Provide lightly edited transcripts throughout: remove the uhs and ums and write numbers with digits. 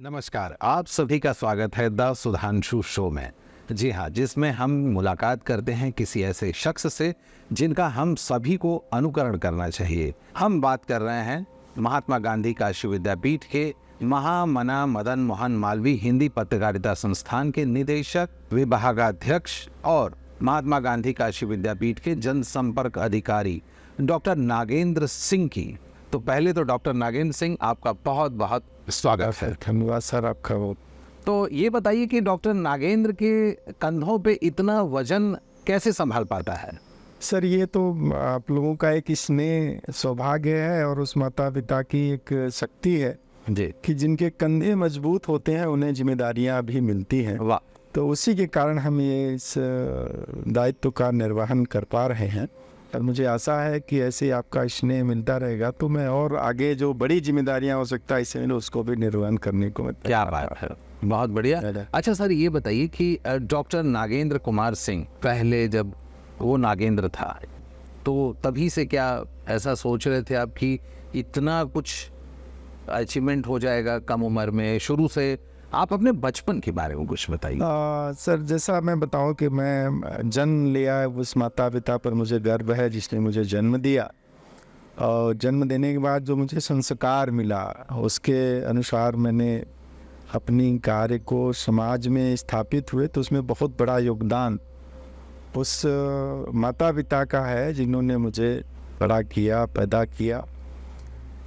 नमस्कार, आप सभी का स्वागत है द सुधांशु शो में। जी हाँ, जिसमें हम मुलाकात करते हैं किसी ऐसे शख्स से जिनका हम सभी को अनुकरण करना चाहिए। हम बात कर रहे हैं महात्मा गांधी काशी विद्यापीठ के महामना मदन मोहन मालवीय हिंदी पत्रकारिता संस्थान के निदेशक, विभागाध्यक्ष और महात्मा गांधी काशी विद्यापीठ के जनसंपर्क अधिकारी डॉक्टर नागेंद्र सिंह की। तो पहले तो डॉक्टर नागेंद्र सिंह, आपका बहुत बहुत स्वागत है। धन्यवाद सर आपका। वो तो ये बताइए कि डॉक्टर नागेंद्र के कंधों पे इतना वजन कैसे संभाल पाता है? सर, ये तो आप लोगों का एक स्नेह सौभाग्य है और उस माता पिता की एक शक्ति है जी, कि जिनके कंधे मजबूत होते हैं उन्हें जिम्मेदारियां भी मिलती हैं। वाह। तो उसी के कारण हम ये इस दायित्व का निर्वहन कर पा रहे हैं और मुझे आशा है कि ऐसे आपका स्नेह मिलता रहेगा तो मैं और आगे जो बड़ी जिम्मेदारियां हो सकता है इससे उसको भी निर्वहन करने को मैं क्या बात है, बहुत बढ़िया। अच्छा सर, ये बताइए कि डॉक्टर नागेंद्र कुमार सिंह पहले जब वो नागेंद्र था तो तभी से क्या ऐसा सोच रहे थे आप कि इतना कुछ अचीवमेंट हो जाएगा कम उम्र में? शुरू से आप अपने बचपन के बारे में कुछ बताइए। सर, जैसा मैं बताऊं कि मैं जन्म लिया उस माता पिता पर मुझे गर्व है जिसने मुझे जन्म दिया, और जन्म देने के बाद जो मुझे संस्कार मिला उसके अनुसार मैंने अपनी कार्य को समाज में स्थापित हुए। तो उसमें बहुत बड़ा योगदान उस माता पिता का है जिन्होंने मुझे बड़ा किया, पैदा किया।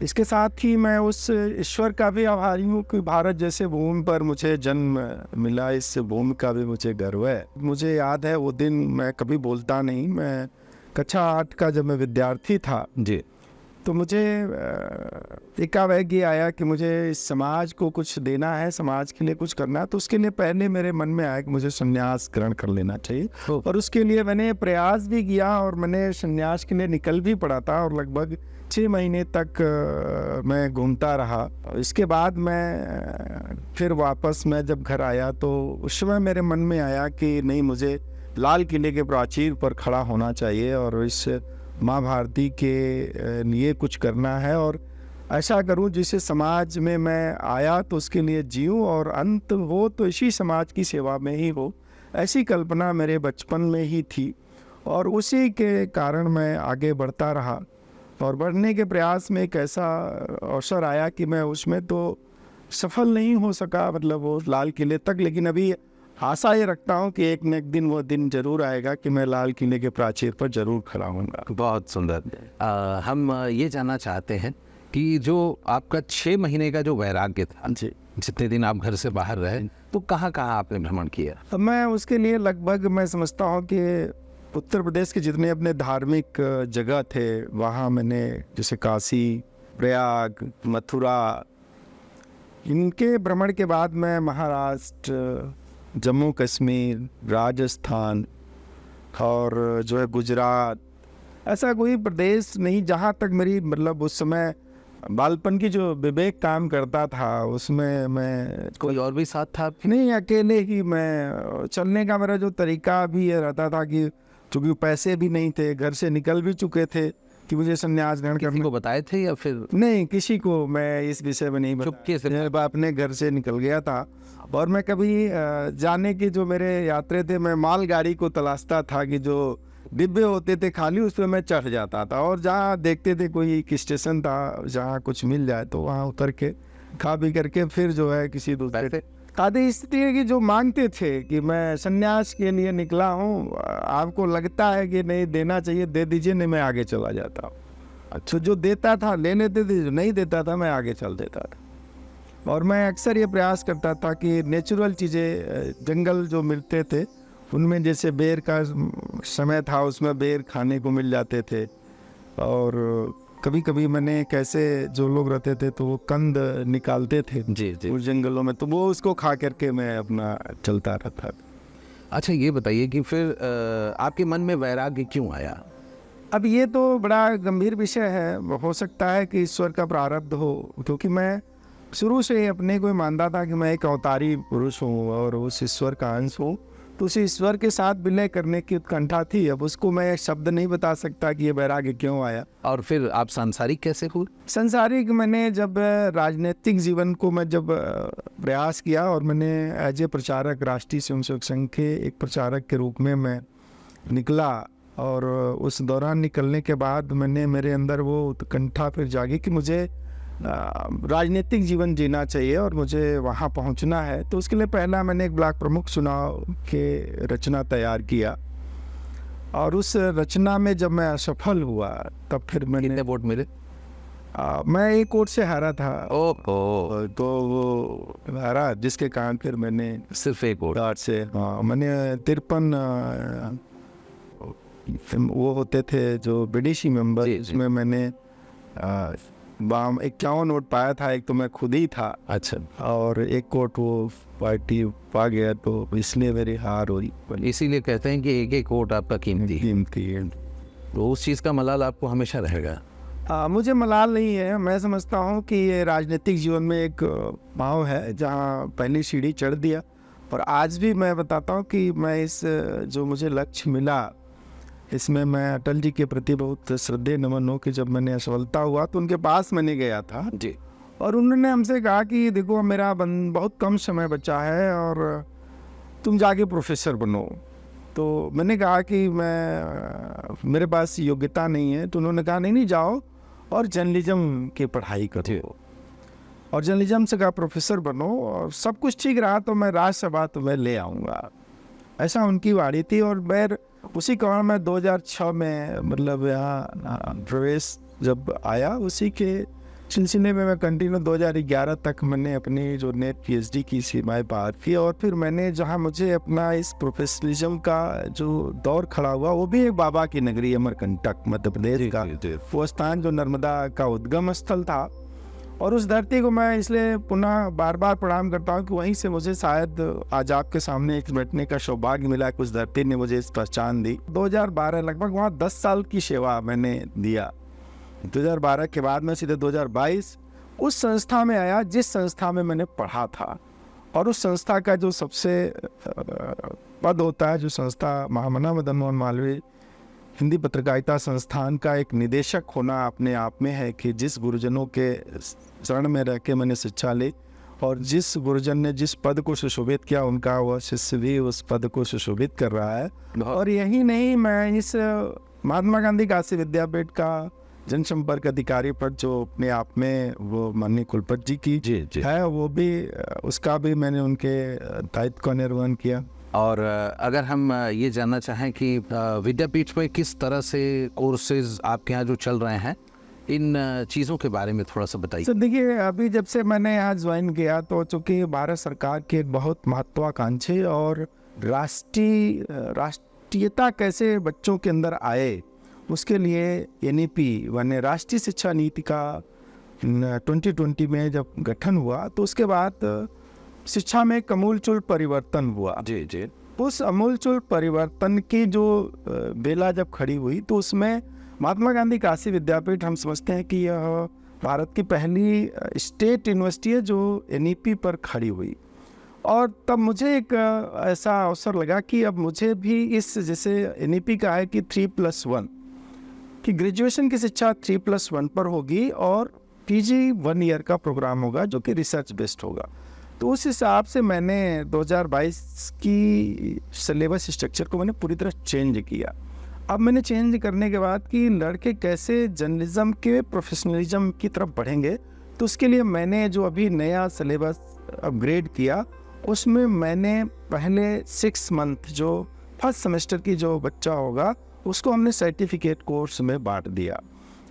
इसके साथ ही मैं उस ईश्वर का भी आभारी हूँ कि भारत जैसे भूमि पर मुझे जन्म मिला। इस भूमि का भी मुझे गर्व है। मुझे याद है वो दिन, मैं कभी भूलता नहीं। मैं कक्षा 8 का जब मैं विद्यार्थी था जी, तो मुझे एकाएक ये आया कि मुझे इस समाज को कुछ देना है, समाज के लिए कुछ करना है। तो उसके लिए पहले मेरे मन में आया कि मुझे संन्यास ग्रहण कर लेना चाहिए और उसके लिए मैंने प्रयास भी किया और मैंने संन्यास के लिए निकल भी पड़ा था और लगभग 6 महीने तक मैं घूमता रहा। इसके बाद मैं फिर वापस मैं जब घर आया तो उस समय मेरे मन में आया कि नहीं, मुझे लाल किले के प्राचीर पर खड़ा होना चाहिए और इस माँ भारती के लिए कुछ करना है और ऐसा करूं जिससे समाज में मैं आया तो उसके लिए जीऊं और अंत हो तो इसी समाज की सेवा में ही हो। ऐसी कल्पना मेरे बचपन में ही थी और उसी के कारण मैं आगे बढ़ता रहा और बढ़ने के प्रयास में एक ऐसा अवसर आया कि मैं उसमें तो सफल नहीं हो सका, मतलब वो लाल किले तक। लेकिन अभी आशा ये रखता हूँ कि एक न एक दिन वो दिन जरूर आएगा कि मैं लाल किले के प्राचीर पर जरूर खड़ा होऊंगा। बहुत सुंदर। हम ये जानना चाहते हैं कि जो आपका 6 महीने का जो वैराग्य था, जी, जितने दिन आप घर से बाहर रहे, तो कहाँ कहाँ आपने भ्रमण किया? अब मैं उसके लिए लगभग मैं समझता हूँ कि उत्तर प्रदेश के जितने अपने धार्मिक जगह थे वहाँ मैंने, जैसे काशी, प्रयाग, मथुरा, इनके भ्रमण के बाद मैं महाराष्ट्र, जम्मू कश्मीर, राजस्थान और जो है गुजरात, ऐसा कोई प्रदेश नहीं जहाँ तक मेरी, मतलब उस समय बालपन की जो विवेक काम करता था उसमें मैं, कोई और भी साथ था आपके? नहीं, अकेले ही मैं चलने का मेरा जो तरीका भी ये रहता था कि चूँकि पैसे भी नहीं थे, घर से निकल भी चुके थे कि मुझे संन्यास ग्रहण किसी करना। को बताए थे या फिर? नहीं, किसी को मैं इस विषय में नहीं चुपके से? मैं अपने घर से निकल गया था और मैं कभी जाने की जो मेरे यात्रा थे, मैं मालगाड़ी को तलाशता था कि जो डिब्बे होते थे खाली उस पर मैं चढ़ जाता था और जहाँ देखते थे कोई एक स्टेशन था जहाँ कुछ मिल जाए तो वहाँ उतर के खा पी करके फिर जो है किसी दूसरे आदि स्थिति है कि जो मांगते थे कि मैं संन्यास के लिए निकला हूँ, आपको लगता है कि नहीं देना चाहिए, दे दीजिए, नहीं मैं आगे चला जाता हूँ। अच्छा, जो देता था ले लेते थे, जो नहीं देता था मैं आगे चल देता था। और मैं अक्सर ये प्रयास करता था कि नेचुरल चीज़ें, जंगल जो मिलते थे उनमें, जैसे बेर का समय था उसमें बेर खाने को मिल जाते थे और कभी कभी मैंने कैसे जो लोग रहते थे तो वो कंद निकालते थे जी जी, उस जंगलों में, तो वो उसको खा करके मैं अपना चलता रहता। अच्छा, ये बताइए कि फिर आपके मन में वैराग्य क्यों आया? अब ये तो बड़ा गंभीर विषय है। हो सकता है कि ईश्वर का प्रारब्ध हो, क्योंकि मैं शुरू से अपने को मानता था कि मैं एक अवतारी पुरुष हूँ और उस ईश्वर का अंश हूँ। तो उस ईश्वर के साथ विलय करने की उत्कंठा थी। अब उसको मैं शब्द नहीं बता सकता कि ये वैराग्य क्यों आया। और फिर आप सांसारिक कैसे हुए? संसारिक मैंने जब राजनीतिक जीवन को मैं जब प्रयास किया और मैंने एज ए प्रचारक राष्ट्रीय स्वयंसेवक संघ के एक प्रचारक के रूप में मैं निकला, और उस दौरान निकलने के बाद मैंने मेरे अंदर वो उत्कंठा फिर जागी कि मुझे राजनीतिक जीवन जीना चाहिए और मुझे वहाँ पहुँचना है। तो उसके लिए पहला मैंने एक ब्लॉक प्रमुख चुनाव के रचना तैयार किया, और उस रचना में जब मैं असफल हुआ तब फिर मैंने कितने वोट मिले? मैं एक वोट से हारा था। ओहो, तो वो हारा, जिसके कारण फिर मैंने सिर्फ एक वोट से मैंने 53 वो होते थे जो बीडीसी मेंबर, जी, जी। उसमें मैंने 51 वोट पाया था। एक तो मैं खुद ही था, अच्छा, और एक वोट वो पार्टी पा गया, तो इसलिए मेरी हार हुई। इसीलिए कहते हैं कि एक एक वोट आपका कीमती है। कीमती है। तो उस चीज़ का मलाल आपको हमेशा रहेगा। मुझे मलाल नहीं है। मैं समझता हूँ कि ये राजनीतिक जीवन में एक पाँव है जहाँ पहली सीढ़ी चढ़ दिया, और आज भी मैं बताता हूँ कि मैं इस जो मुझे लक्ष्य मिला, इसमें मैं अटल जी के प्रति बहुत श्रद्धेय नमन हो कि जब मैंने असफलता हुआ तो उनके पास मैंने गया था जी। और उन्होंने हमसे कहा कि देखो मेरा बहुत कम समय बचा है और तुम जाके प्रोफेसर बनो। तो मैंने कहा कि मेरे पास योग्यता नहीं है। तो उन्होंने कहा नहीं जाओ और जर्नलिज्म की पढ़ाई करो, और जर्नलिज्म से कहा प्रोफेसर बनो, और सब कुछ ठीक रहा तो मैं राज्यसभा तुम्हें ले आऊँगा, ऐसा उनकी वाणी थी। और मैं उसी कारण मैं 2006 में मतलब यहाँ प्रवेश जब आया, उसी के सिलसिले में मैं कंटिन्यू 2011 तक मैंने अपनी जो नेट पीएचडी की सीमाएं पार की। और फिर मैंने जहाँ मुझे अपना इस प्रोफेशनलिज्म का जो दौर खड़ा हुआ, वो भी एक बाबा की नगरी अमरकंटक मध्य प्रदेश का वो स्थान जो नर्मदा का उद्गम स्थल था। और उस धरती को मैं इसलिए पुनः बार बार प्रणाम करता हूँ कि वहीं से मुझे शायद आज आपके सामने एक बैठने का सौभाग्य मिला कि उस धरती ने मुझे इस पहचान दी। 2012 लगभग वहाँ 10 साल की सेवा मैंने दिया। 2012 के बाद मैं सीधे 2022 उस संस्था में आया जिस संस्था में मैंने पढ़ा था। और उस संस्था का जो सबसे पद होता है, जो संस्था महामना मदन मोहन मालवीय हिंदी पत्रकारिता संस्थान का एक निदेशक होना अपने आप में है कि जिस गुरुजनों के चरण में रह के मैंने शिक्षा ली, और जिस गुरुजन ने जिस पद को सुशोभित किया, उनका वह शिष्य भी उस पद को सुशोभित कर रहा है। और यही नहीं, मैं इस महात्मा गांधी काशी विद्यापीठ का जनसंपर्क अधिकारी पद जो अपने आप में वो माननीय कुलपति जी की है, वो भी उसका भी मैंने उनके दायित्व का निर्वहन किया। और अगर हम ये जानना चाहें कि विद्यापीठ में किस तरह से कोर्सेज आपके यहाँ जो चल रहे हैं, इन चीज़ों के बारे में थोड़ा सा बताइए। तो देखिए, अभी जब से मैंने यहाँ ज्वाइन किया तो चूँकि भारत सरकार की एक बहुत महत्वाकांक्षी और राष्ट्रीयता कैसे बच्चों के अंदर आए, उसके लिए एनईपी यानी राष्ट्रीय शिक्षा नीति का 2020 में जब गठन हुआ, तो उसके बाद शिक्षा में एक अमूलचूल परिवर्तन हुआ। जी। उस अमूलचूल परिवर्तन की जो बेला जब खड़ी हुई, तो उसमें महात्मा गांधी काशी विद्यापीठ हम समझते हैं कि यह भारत की पहली स्टेट यूनिवर्सिटी है जो एनईपी पर खड़ी हुई। और तब मुझे एक ऐसा अवसर लगा कि अब मुझे भी इस, जैसे एनईपी का है कि 3+1 कि ग्रेजुएशन की शिक्षा 3+1 पर होगी और पीजी 1 ईयर का प्रोग्राम होगा जो कि रिसर्च बेस्ड होगा। तो उस हिसाब से मैंने 2022 की सिलेबस स्ट्रक्चर को मैंने पूरी तरह चेंज किया। अब मैंने चेंज करने के बाद कि लड़के कैसे जर्नलिज्म के प्रोफेशनलिज्म की तरफ बढ़ेंगे, तो उसके लिए मैंने जो अभी नया सिलेबस अपग्रेड किया, उसमें मैंने पहले 6 मंथ जो फर्स्ट सेमेस्टर की जो बच्चा होगा उसको हमने सर्टिफिकेट कोर्स में बांट दिया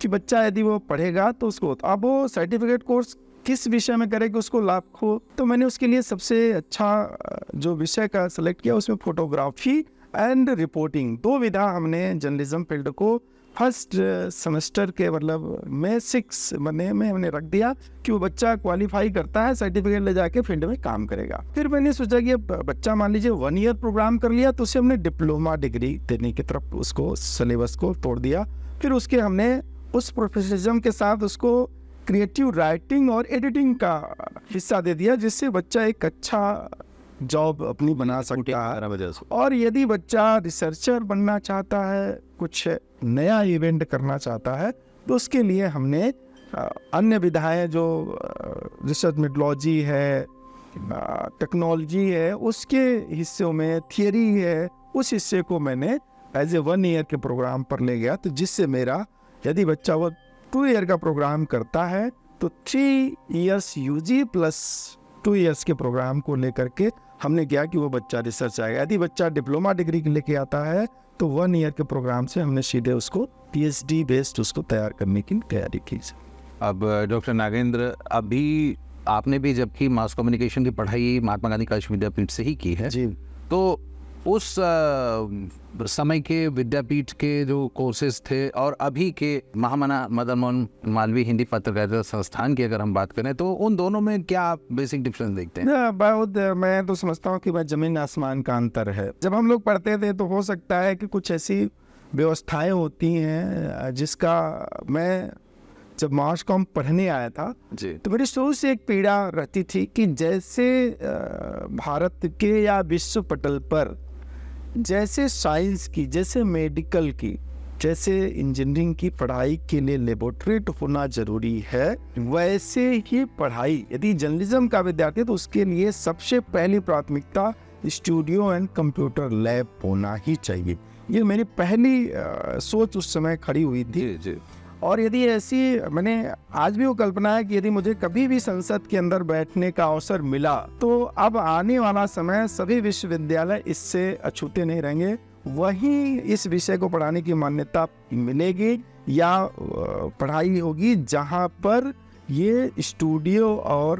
कि बच्चा यदि वो पढ़ेगा तो उसको, अब वो सर्टिफिकेट कोर्स किस विषय में करे कि उसको लाभ हो। तो मैंने उसके लिए सबसे अच्छा जो विषय का सेलेक्ट किया, उसमें फोटोग्राफी एंड रिपोर्टिंग, 2 विधा हमने जर्नलिज्म फील्ड को फर्स्ट सेमेस्टर के मतलब में 6 महीने में हमने रख दिया कि वो बच्चा क्वालिफाई करता है, सर्टिफिकेट ले जाके फील्ड में काम करेगा। फिर मैंने सोचा कि बच्चा मान लीजिए 1 ईयर प्रोग्राम कर लिया, तो उसे हमने डिप्लोमा डिग्री देने की तरफ उसको सिलेबस को तोड़ दिया। फिर उसके हमने उस प्रोफेशनलिज्म के साथ उसको क्रिएटिव राइटिंग और एडिटिंग का हिस्सा दे दिया, जिससे बच्चा एक अच्छा जॉब अपनी बना सकता है। और यदि बच्चा रिसर्चर बनना चाहता है, कुछ नया इवेंट करना चाहता है, तो उसके लिए हमने अन्य विधाएं जो रिसर्च मेथोडोलॉजी है, टेक्नोलॉजी है, उसके हिस्सों में थियरी है, उस हिस्से को मैंने एज ए 1 ईयर के प्रोग्राम पर ले गया। तो जिससे मेरा यदि बच्चा वो 2 ईयर का प्रोग्राम करता है तो 3 इयर्स यूजी प्लस 2 इयर्स के प्रोग्राम को लेकर के हमने किया कि वो बच्चा रिसर्च आएगा। यदि बच्चा डिप्लोमा डिग्री लेके आता है तो 1 ईयर के प्रोग्राम से हमने सीधे उसको पीएचडी बेस्ड उसको तैयार करने की तैयारी की। अब डॉक्टर नागेंद्र, अभी आपने भी जबकि मास कम्युनिकेशन की पढ़ाई महात्मा गांधी कौशल विद्यापीठ से ही की है जी, तो उस समय के विद्यापीठ के जो कोर्सेज थे और अभी के महामना मदन मोहन मालवीय हिंदी पत्रकारिता संस्थान की अगर हम बात करें तो उन दोनों में क्या आप बेसिक डिफरेंस देखते हैं? बहुत, मैं तो समझता हूँ कि भाई जमीन आसमान का अंतर है। जब हम लोग पढ़ते थे तो हो सकता है कि कुछ ऐसी व्यवस्थाएं होती हैं जिसका मैं जब मास कॉम पढ़ने आया था जी, तो मेरी शुरू से एक पीड़ा रहती थी कि जैसे भारत के या विश्व पटल पर जैसे साइंस की, जैसे मेडिकल की, जैसे इंजीनियरिंग की पढ़ाई के लिए लेबोरेटरी होना जरूरी है, वैसे ही पढ़ाई यदि जर्नलिज्म का विद्यार्थी तो उसके लिए सबसे पहली प्राथमिकता स्टूडियो एंड कंप्यूटर लैब होना ही चाहिए। ये मेरी पहली सोच उस समय खड़ी हुई थी। जी जी। और यदि ऐसी, मैंने आज भी वो कल्पना है कि यदि मुझे कभी भी संसद के अंदर बैठने का अवसर मिला तो अब आने वाला समय सभी विश्वविद्यालय इससे अछूते नहीं रहेंगे। वहीं इस विषय को पढ़ाने की मान्यता मिलेगी या पढ़ाई होगी जहां पर ये स्टूडियो और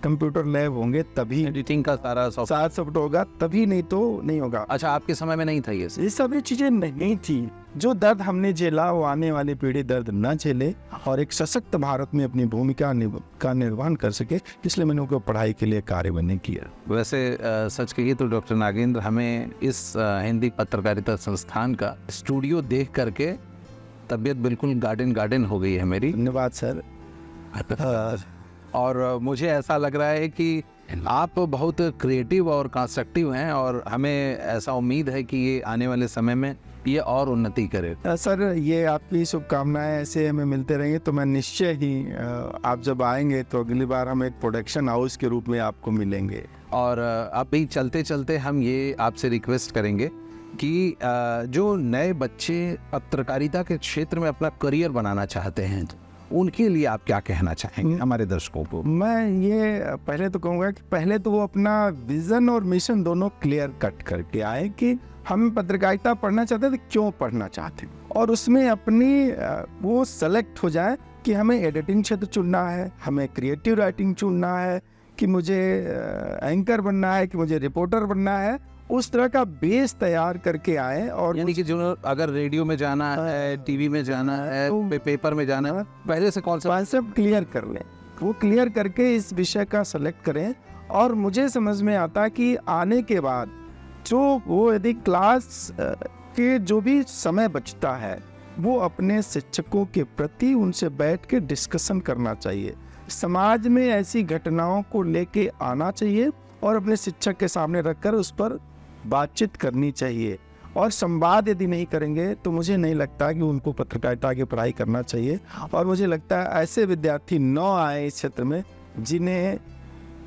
कंप्यूटर लैब होंगे, तभी एडिटिंग का सारा साथ सब होगा, तभी नहीं तो नहीं होगा। अच्छा, आपके समय में नहीं था ये सभी चीजें नहीं थी। जो दर्द हमने झेला वो आने वाली पीढ़ी दर्द न झेले और एक सशक्त भारत में अपनी भूमिका का निर्वहन कर सके, इसलिए मैंने उनको पढ़ाई के लिए कार्य किया। वैसे सच कहिए तो डॉक्टर नागेंद्र, हमें इस हिंदी पत्रकारिता संस्थान का स्टूडियो देख करके तबीयत बिल्कुल गार्डन हो गई है मेरी। धन्यवाद सर। और मुझे ऐसा लग रहा है कि आप बहुत क्रिएटिव और कंस्ट्रक्टिव हैं और हमें ऐसा उम्मीद है कि ये आने वाले समय में ये और उन्नति करे। सर, ये आपकी शुभकामनाएं ऐसे हमें मिलते रहेंगे तो मैं निश्चय ही, आप जब आएंगे तो अगली बार हम एक प्रोडक्शन हाउस के रूप में आपको मिलेंगे। और अभी चलते चलते हम ये आपसे रिक्वेस्ट करेंगे कि जो नए बच्चे पत्रकारिता के क्षेत्र में अपना करियर बनाना चाहते हैं उनके लिए आप क्या कहना चाहेंगे हमारे दर्शकों को? मैं ये पहले तो कहूँगा कि पहले तो वो अपना विजन और मिशन दोनों क्लियर कट करके आए कि हम पत्रकारिता पढ़ना चाहते हैं तो क्यों पढ़ना चाहते हैं, और उसमें अपनी वो सेलेक्ट हो जाए कि हमें एडिटिंग क्षेत्र चुनना है, हमें क्रिएटिव राइटिंग चुनना है, कि मुझे एंकर बनना है, कि मुझे रिपोर्टर बनना है। उस तरह का बेस तैयार करके आए। और यानी कि जो अगर रेडियो में जाना है, टीवी में जाना है, पेपर में जाना है, पहले से कॉन्सेप्ट क्लियर कर लें, वो क्लियर करके इस विषय का सेलेक्ट करें। और मुझे समझ में आता कि आने के बाद जो वो यदि क्लास के जो भी समय बचता है वो अपने शिक्षकों के प्रति उनसे बैठ के डिस्कशन करना चाहिए, समाज में ऐसी घटनाओं को लेके आना चाहिए और अपने शिक्षक के सामने रखकर उस पर बातचीत करनी चाहिए। और संवाद यदि नहीं करेंगे तो मुझे नहीं लगता कि उनको पत्रकारिता की पढ़ाई करना चाहिए। और मुझे लगता है ऐसे विद्यार्थी न आए इस क्षेत्र में जिन्हें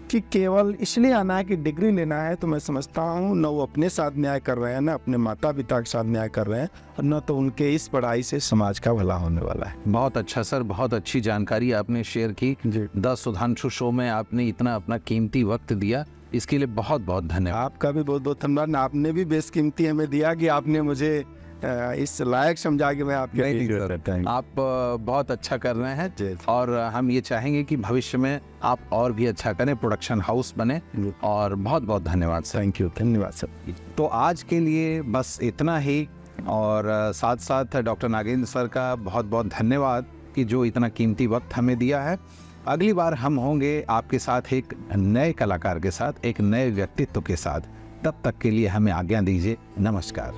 कि केवल इसलिए आना है कि डिग्री लेना है। तो मैं समझता हूँ न वो अपने साथ न्याय कर रहे हैं, न अपने माता पिता के साथ न्याय कर रहे हैं, और न तो उनके इस पढ़ाई से समाज का भला होने वाला है। बहुत अच्छा सर, बहुत अच्छी जानकारी आपने शेयर की। द सुधांशु शो में आपने इतना अपना कीमती वक्त दिया, इसके लिए बहुत बहुत धन्यवाद। आपका भी बहुत बहुत धन्यवाद। आपने भी बेशकीमती हमें दिया कि आपने मुझे इस लायक समझा कि मैं आपके आप बहुत अच्छा कर रहे हैं और हम ये चाहेंगे कि भविष्य में आप और भी अच्छा करें, प्रोडक्शन हाउस बने। और बहुत बहुत धन्यवाद सर। थैंक यू, धन्यवाद सर। तो आज के लिए बस इतना ही, और साथ साथ डॉक्टर नागेंद्र सर का बहुत बहुत धन्यवाद कि जो इतना कीमती वक्त हमें दिया है। अगली बार हम होंगे आपके साथ एक नए कलाकार के साथ, एक नए व्यक्तित्व के साथ। तब तक के लिए हमें आज्ञा दीजिए। नमस्कार।